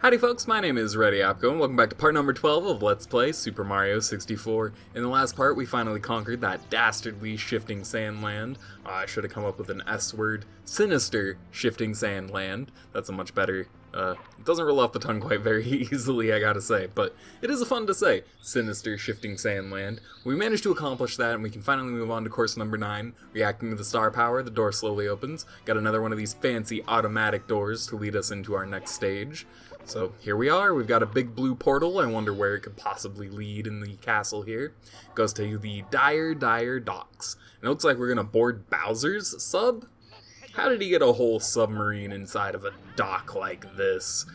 Howdy folks, my name is ReadyApco, and welcome back to part number 12 of Let's Play Super Mario 64. In the last part, we finally conquered that dastardly shifting sand land. I should have come up with an S word. Sinister shifting sand land. That's a much better, it doesn't roll off the tongue quite very easily, I gotta say, but it is fun to say. Sinister shifting sand land. We managed to accomplish that, and we can finally move on to course number 9. Reacting to the star power, the door slowly opens. Got another one of these fancy automatic doors to lead us into our next stage. So here we are, we've got a big blue portal. I wonder where it could possibly lead in the castle here. It goes to the Dire Docks. And it looks like we're gonna board Bowser's sub? How did he get a whole submarine inside of a dock like this?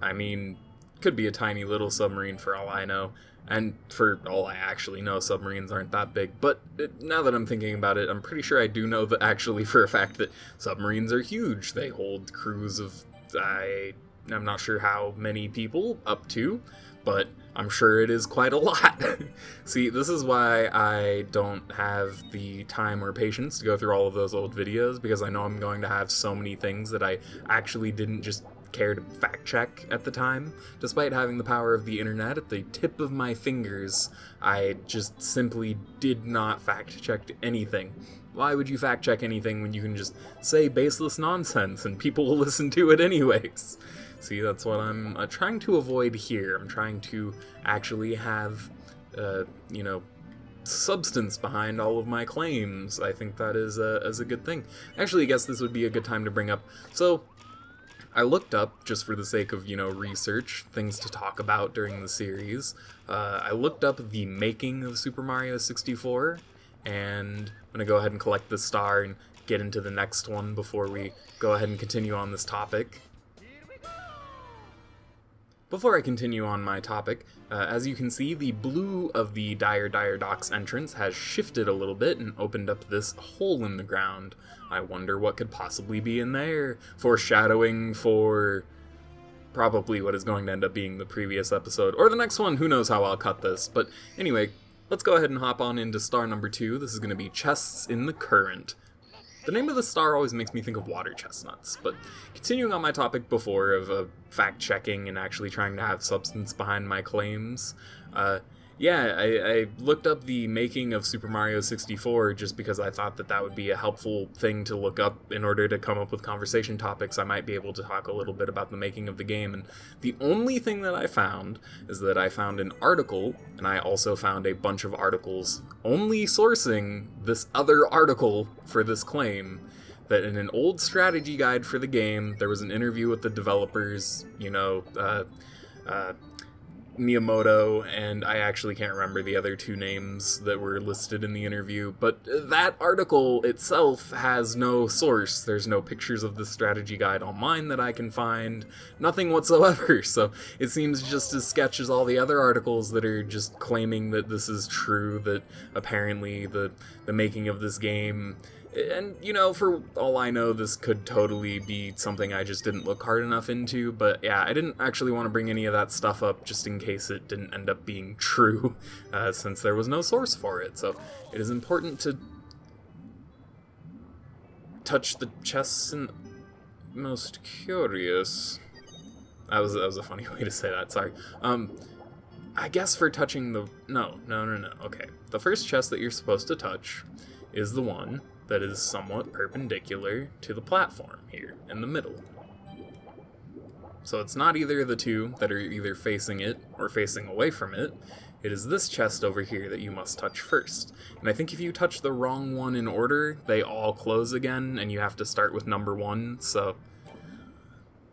I mean, could be a tiny little submarine for all I know. And for all I actually know, submarines aren't that big. But now that I'm thinking about it, I'm pretty sure I do know that actually for a fact that submarines are huge. They hold crews of, I'm not sure how many people up to, but I'm sure it is quite a lot. See, this is why I don't have the time or patience to go through all of those old videos, because I know I'm going to have so many things that I actually didn't just care to fact check at the time. Despite having the power of the internet at the tip of my fingers, I just simply did not fact check anything. Why would you fact check anything when you can just say baseless nonsense and people will listen to it anyways? See, that's what I'm trying to avoid here. I'm trying to actually have, substance behind all of my claims. I think that is a good thing. Actually, I guess this would be a good time to bring up. So, I looked up, just for the sake of, research, things to talk about during the series. I looked up the making of Super Mario 64, and I'm going to go ahead and collect this star and get into the next one before we go ahead and continue on this topic. Before I continue on my topic, as you can see, the blue of the Dire Docks entrance has shifted a little bit and opened up this hole in the ground. I wonder what could possibly be in there, foreshadowing for probably what is going to end up being the previous episode, or the next one. Who knows how I'll cut this, but anyway, let's go ahead and hop on into star number 2. This is going to be Chests in the Current. The name of the star always makes me think of water chestnuts, but continuing on my topic before of fact-checking and actually trying to have substance behind my claims, I looked up the making of Super Mario 64 just because I thought that would be a helpful thing to look up in order to come up with conversation topics. I might be able to talk a little bit about the making of the game, and the only thing that I found is that I found an article, and I also found a bunch of articles only sourcing this other article for this claim, that in an old strategy guide for the game, there was an interview with the developers, Miyamoto, and I actually can't remember the other two names that were listed in the interview, but that article itself has no source. There's no pictures of the strategy guide online that I can find, nothing whatsoever, so it seems just as sketch as all the other articles that are just claiming that this is true, that apparently the making of this game. And, for all I know, this could totally be something I just didn't look hard enough into, but yeah, I didn't actually want to bring any of that stuff up just in case it didn't end up being true, since there was no source for it. So it is important to touch the chests and most curious. That was a funny way to say that, sorry. I guess for touching the... No, okay. The first chest that you're supposed to touch is the one that is somewhat perpendicular to the platform here in the middle. So it's not either of the two that are either facing it or facing away from it. It is this chest over here that you must touch first. And I think if you touch the wrong one in order, they all close again, and you have to start with number 1, so...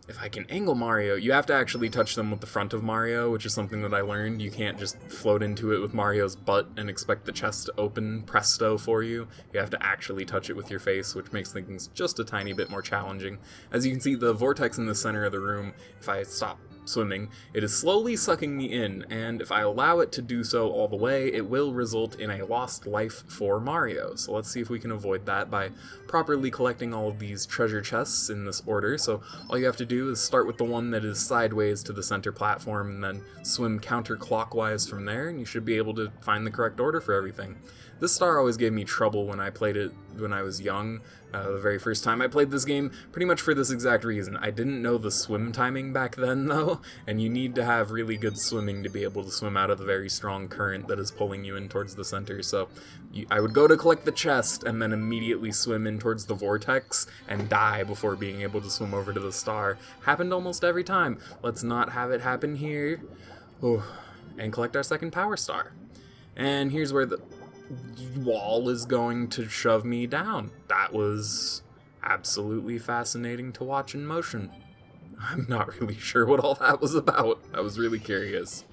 If I can angle Mario, you have to actually touch them with the front of Mario, which is something that I learned. You can't just float into it with Mario's butt and expect the chest to open presto for you. You have to actually touch it with your face, which makes things just a tiny bit more challenging. As you can see, the vortex in the center of the room, if I stop swimming, it is slowly sucking me in, and if I allow it to do so all the way, it will result in a lost life for Mario. So let's see if we can avoid that by properly collecting all of these treasure chests in this order. So all you have to do is start with the one that is sideways to the center platform, and then swim counterclockwise from there, and you should be able to find the correct order for everything. This star always gave me trouble when I played it when I was young, the very first time I played this game, pretty much for this exact reason. I didn't know the swim timing back then, though, and you need to have really good swimming to be able to swim out of the very strong current that is pulling you in towards the center. So I would go to collect the chest and then immediately swim in towards the vortex and die before being able to swim over to the star. Happened almost every time. Let's not have it happen here. Oh, and collect our second power star. And here's where the wall is going to shove me down. That was absolutely fascinating to watch in motion. I'm not really sure what all that was about. I was really curious.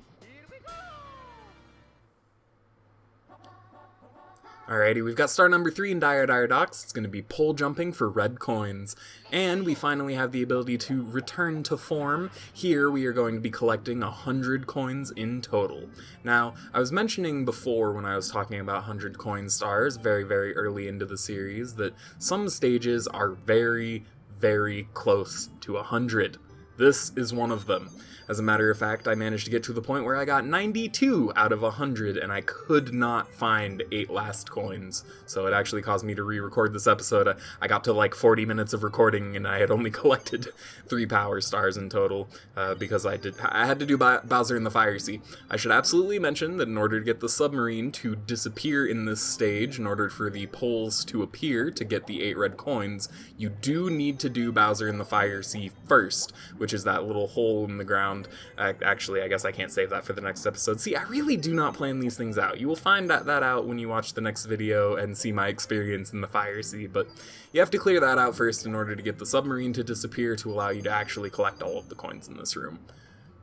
Alrighty, we've got star number 3 in Dire Docks. It's going to be pole jumping for red coins. And we finally have the ability to return to form. Here we are going to be collecting 100 coins in total. Now, I was mentioning before when I was talking about 100 coin stars very, very early into the series that some stages are very, very close to 100. This is one of them. As a matter of fact, I managed to get to the point where I got 92 out of 100, and I could not find 8 last coins. So it actually caused me to re-record this episode. I got to like 40 minutes of recording, and I had only collected 3 power stars in total, because I had to do Bowser in the Fire Sea. I should absolutely mention that in order to get the submarine to disappear in this stage, in order for the poles to appear to get the 8 red coins, you do need to do Bowser in the Fire Sea first, which is that little hole in the ground. Actually, I guess I can't save that for the next episode. See, I really do not plan these things out. You will find that out when you watch the next video and see my experience in the Fire Sea, but you have to clear that out first in order to get the submarine to disappear to allow you to actually collect all of the coins in this room.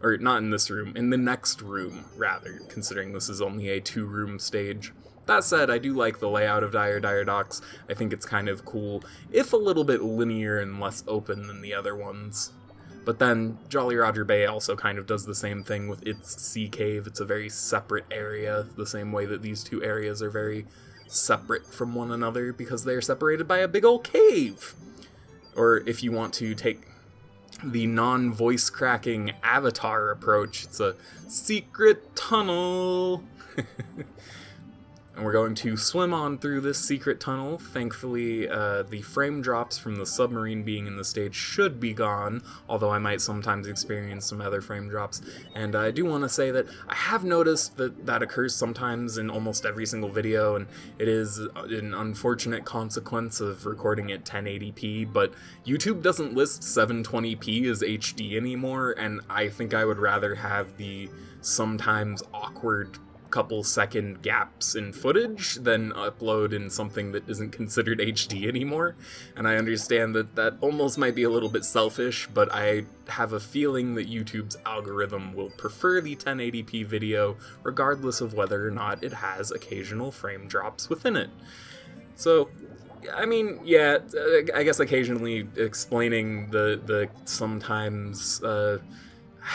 Or, not in this room, in the next room, rather, considering this is only a 2-room stage. That said, I do like the layout of Dire Docks. I think it's kind of cool, if a little bit linear and less open than the other ones. But then Jolly Roger Bay also kind of does the same thing with its sea cave. It's a very separate area, the same way that these 2 areas are very separate from one another because they are separated by a big old cave. Or if you want to take the non-voice cracking Avatar approach, it's a secret tunnel. And we're going to swim on through this secret tunnel. Thankfully, the frame drops from the submarine being in the stage should be gone, although I might sometimes experience some other frame drops. And I do want to say that I have noticed that that occurs sometimes in almost every single video, and it is an unfortunate consequence of recording at 1080p, but YouTube doesn't list 720p as HD anymore, and I think I would rather have the sometimes awkward couple second gaps in footage than upload in something that isn't considered HD anymore. And I understand that that almost might be a little bit selfish, but I have a feeling that YouTube's algorithm will prefer the 1080p video regardless of whether or not it has occasional frame drops within it. So, I mean, yeah, I guess occasionally explaining the sometimes,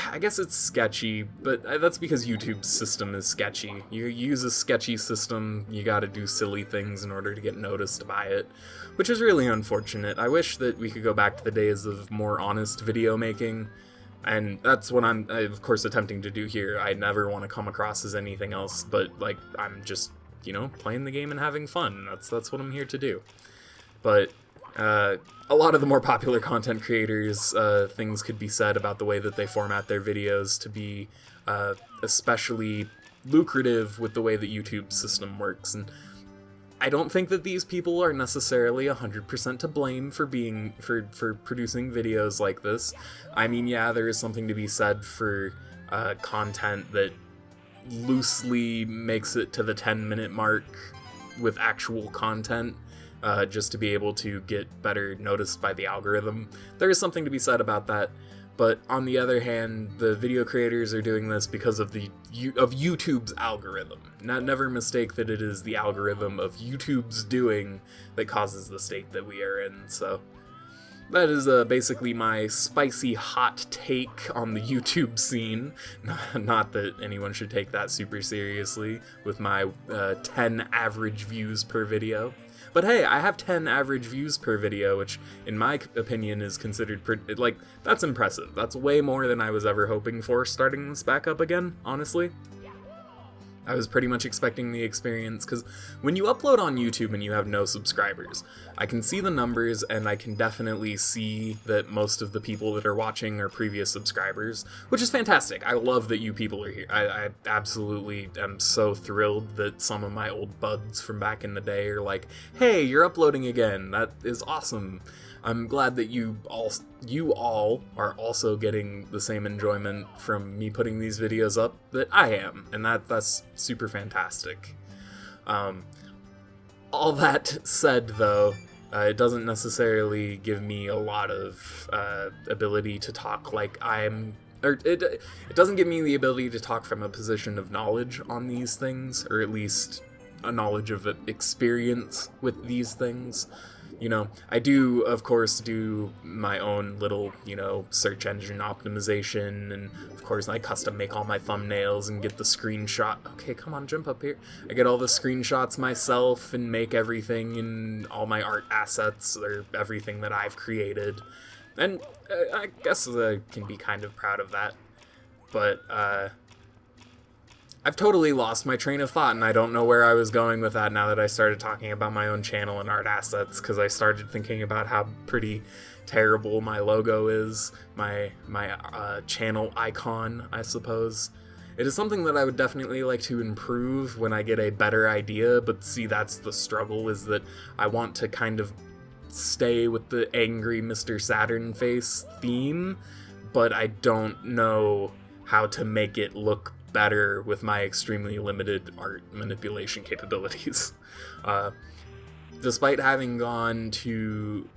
I guess it's sketchy, but that's because YouTube's system is sketchy. You use a sketchy system, you gotta do silly things in order to get noticed by it, which is really unfortunate. I wish that we could go back to the days of more honest video making, and that's what I'm, of course, attempting to do here. I never want to come across as anything else, but, like, I'm just, you know, playing the game and having fun. That's what I'm here to do. But a lot of the more popular content creators, things could be said about the way that they format their videos to be especially lucrative with the way that YouTube's system works. And I don't think that these people are necessarily 100% to blame for producing videos like this. I mean, yeah, there is something to be said for content that loosely makes it to the 10-minute mark with actual content. Just to be able to get better noticed by the algorithm. There is something to be said about that, but on the other hand, the video creators are doing this because of YouTube's algorithm. Never mistake that it is the algorithm of YouTube's doing that causes the state that we are in, so that is basically my spicy hot take on the YouTube scene. Not that anyone should take that super seriously with my 10 average views per video. But hey, I have 10 average views per video, which in my opinion is considered, like, that's impressive. That's way more than I was ever hoping for starting this back up again, honestly. I was pretty much expecting the experience, because when you upload on YouTube and you have no subscribers, I can see the numbers and I can definitely see that most of the people that are watching are previous subscribers, which is fantastic. I love that you people are here. I absolutely am so thrilled that some of my old buds from back in the day are like, hey, you're uploading again. That is awesome. I'm glad that you all are also getting the same enjoyment from me putting these videos up that I am, and that's super fantastic. All that said, though, it doesn't necessarily give me a lot of ability to talk like it doesn't give me the ability to talk from a position of knowledge on these things, or at least a knowledge of experience with these things. You know, I do, of course, do my own little, search engine optimization, and of course I custom make all my thumbnails and get the screenshot. Okay, come on, jump up here. I get all the screenshots myself and make everything in all my art assets, or everything that I've created. And I guess I can be kind of proud of that. But, I've totally lost my train of thought, and I don't know where I was going with that now that I started talking about my own channel and art assets, because I started thinking about how pretty terrible my logo is, my channel icon, I suppose. It is something that I would definitely like to improve when I get a better idea, but see, that's the struggle, is that I want to kind of stay with the angry Mr. Saturn face theme, but I don't know how to make it look better with my extremely limited art manipulation capabilities. Despite having gone to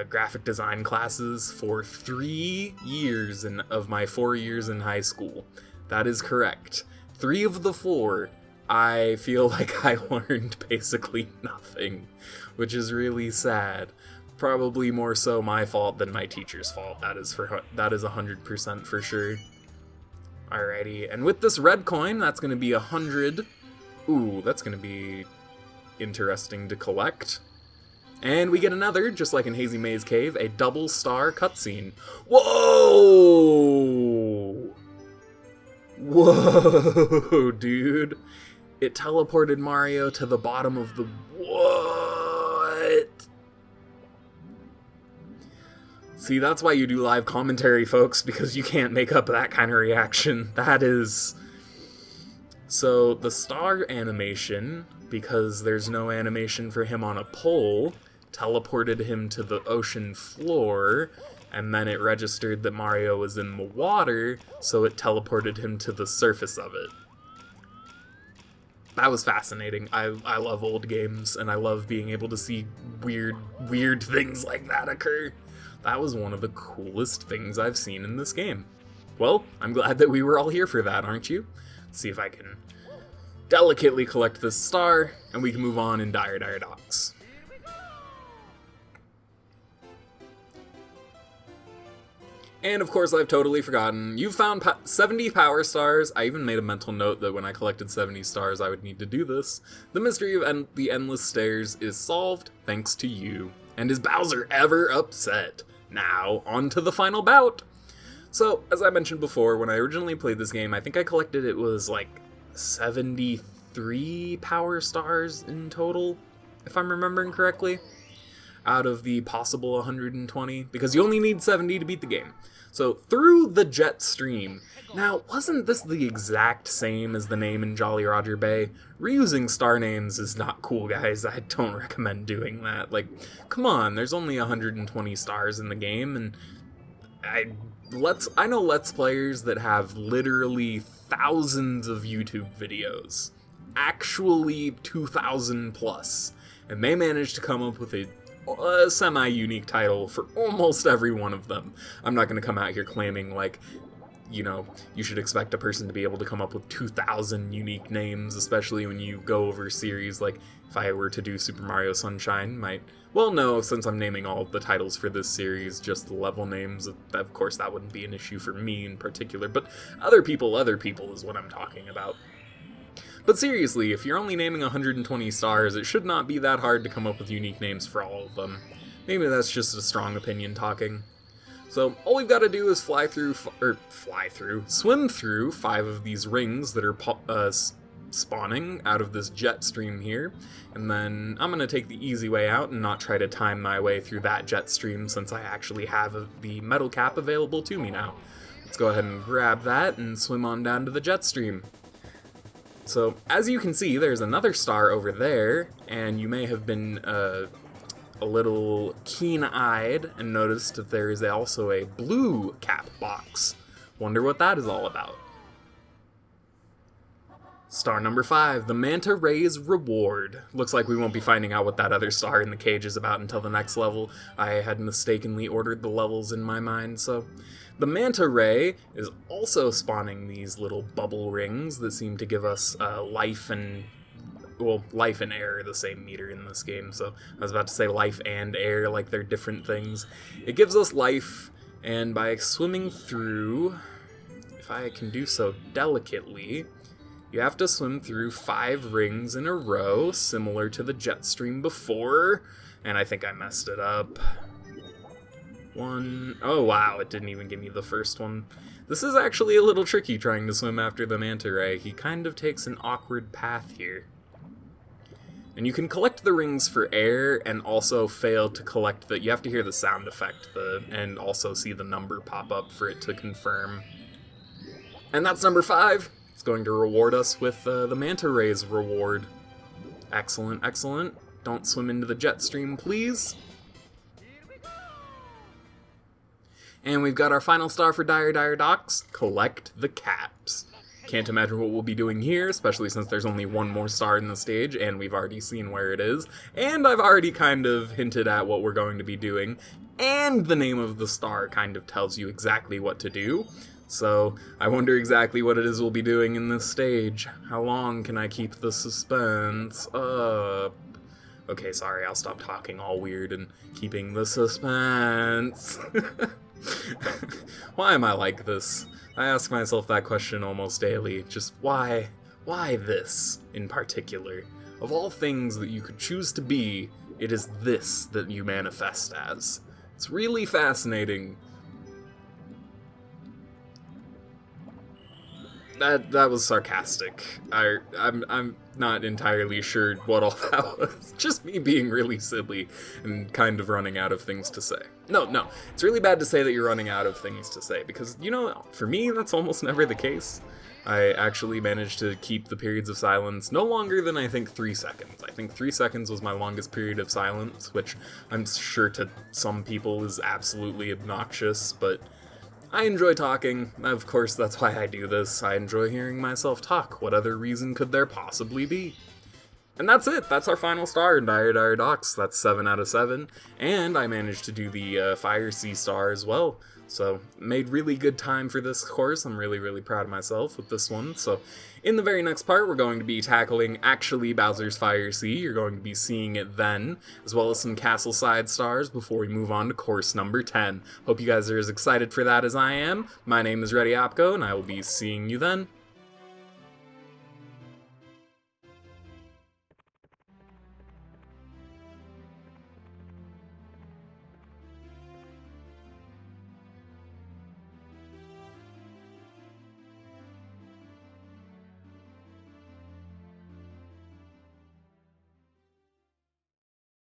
graphic design classes for 3 years of my 4 years in high school, that is correct. 3 of the 4, I feel like I learned basically nothing, which is really sad. Probably more so my fault than my teacher's fault. That is 100% for sure. Alrighty, and with this red coin, that's going to be 100. Ooh, that's going to be interesting to collect. And we get another, just like in Hazy Maze Cave, a double star cutscene. Whoa! Whoa, dude. It teleported Mario to the bottom of the... What? See, that's why you do live commentary, folks, because you can't make up that kind of reaction. That is... So, the star animation, because there's no animation for him on a pole, teleported him to the ocean floor, and then it registered that Mario was in the water, so it teleported him to the surface of it. That was fascinating. I love old games, and I love being able to see weird things like that occur. That was one of the coolest things I've seen in this game. Well, I'm glad that we were all here for that, aren't you? Let's see if I can delicately collect this star, and we can move on in Dire Docks. And of course, I've totally forgotten. You've found 70 power stars. I even made a mental note that when I collected 70 stars, I would need to do this. The mystery of the endless stairs is solved thanks to you. And is Bowser ever upset? Now, on to the final bout! So, as I mentioned before, when I originally played this game, I think I collected, it was like 73 power stars in total, if I'm remembering correctly, out of the possible 120, because you only need 70 to beat the game. So, through the jet stream. Now, wasn't this the exact same as the name in Jolly Roger Bay? Reusing star names is not cool, guys. I don't recommend doing that. Like, come on, there's only 120 stars in the game, and I know Let's Players that have literally thousands of YouTube videos. Actually 2,000 plus. And they managed to come up with a semi-unique title for almost every one of them. I'm not going to come out here claiming, like, you should expect a person to be able to come up with 2,000 unique names, especially when you go over series like, if I were to do Super Mario Sunshine, well, no, since I'm naming all the titles for this series, just the level names, of course that wouldn't be an issue for me in particular, but other people is what I'm talking about. But seriously, if you're only naming 120 stars, it should not be that hard to come up with unique names for all of them. Maybe that's just a strong opinion talking. So all we've got to do is swim through 5 of these rings that are spawning out of this jet stream here, and then I'm going to take the easy way out and not try to time my way through that jet stream since I actually have the metal cap available to me now. Let's go ahead and grab that and swim on down to the jet stream. So, as you can see, there's another star over there, and you may have been a little keen-eyed and noticed that there is also a blue cap box. Wonder what that is all about. Star number 5, the Manta Ray's Reward. Looks like we won't be finding out what that other star in the cage is about until the next level. I had mistakenly ordered the levels in my mind, so... The Manta Ray is also spawning these little bubble rings that seem to give us life and... Well, life and air are the same meter in this game, so I was about to say life and air like they're different things. It gives us life, and by swimming through, if I can do so delicately... You have to swim through 5 rings in a row, similar to the jet stream before, and I think I messed it up. 1, oh wow, it didn't even give me the first one. This is actually a little tricky trying to swim after the Manta Ray. He kind of takes an awkward path here. And you can collect the rings for air and also fail to collect you have to hear the sound effect and also see the number pop up for it to confirm. And that's number 5. It's going to reward us with the Manta Ray's Reward. Excellent, excellent. Don't swim into the jet stream, please. And we've got our final star for Dire Docks, collect the caps. Can't imagine what we'll be doing here, especially since there's only one more star in the stage, and we've already seen where it is. And I've already kind of hinted at what we're going to be doing, and the name of the star kind of tells you exactly what to do. So, I wonder exactly what it is we'll be doing in this stage. How long can I keep the suspense up? Okay, sorry, I'll stop talking all weird and keeping the suspense. Why am I like this? I ask myself that question almost daily. Just why? Why this in particular? Of all things that you could choose to be, it is this that you manifest as. It's really fascinating. That was sarcastic. I'm not entirely sure what all that was. Just me being really silly and kind of running out of things to say. No, it's really bad to say that you're running out of things to say because, you know, for me, that's almost never the case. I actually managed to keep the periods of silence no longer than I think 3 seconds. I think 3 seconds was my longest period of silence, which I'm sure to some people is absolutely obnoxious, but I enjoy talking. Of course, that's why I do this. I enjoy hearing myself talk. What other reason could there possibly be? And that's it. That's our final star in Dire Docks. That's 7 out of 7. And I managed to do the Fire Sea star as well. So, made really good time for this course. I'm really, really proud of myself with this one. So, in the very next part, we're going to be tackling actually Bowser's Fire Sea. You're going to be seeing it then, as well as some castle side stars before we move on to course number 10. Hope you guys are as excited for that as I am. My name is Ready Apko, and I will be seeing you then.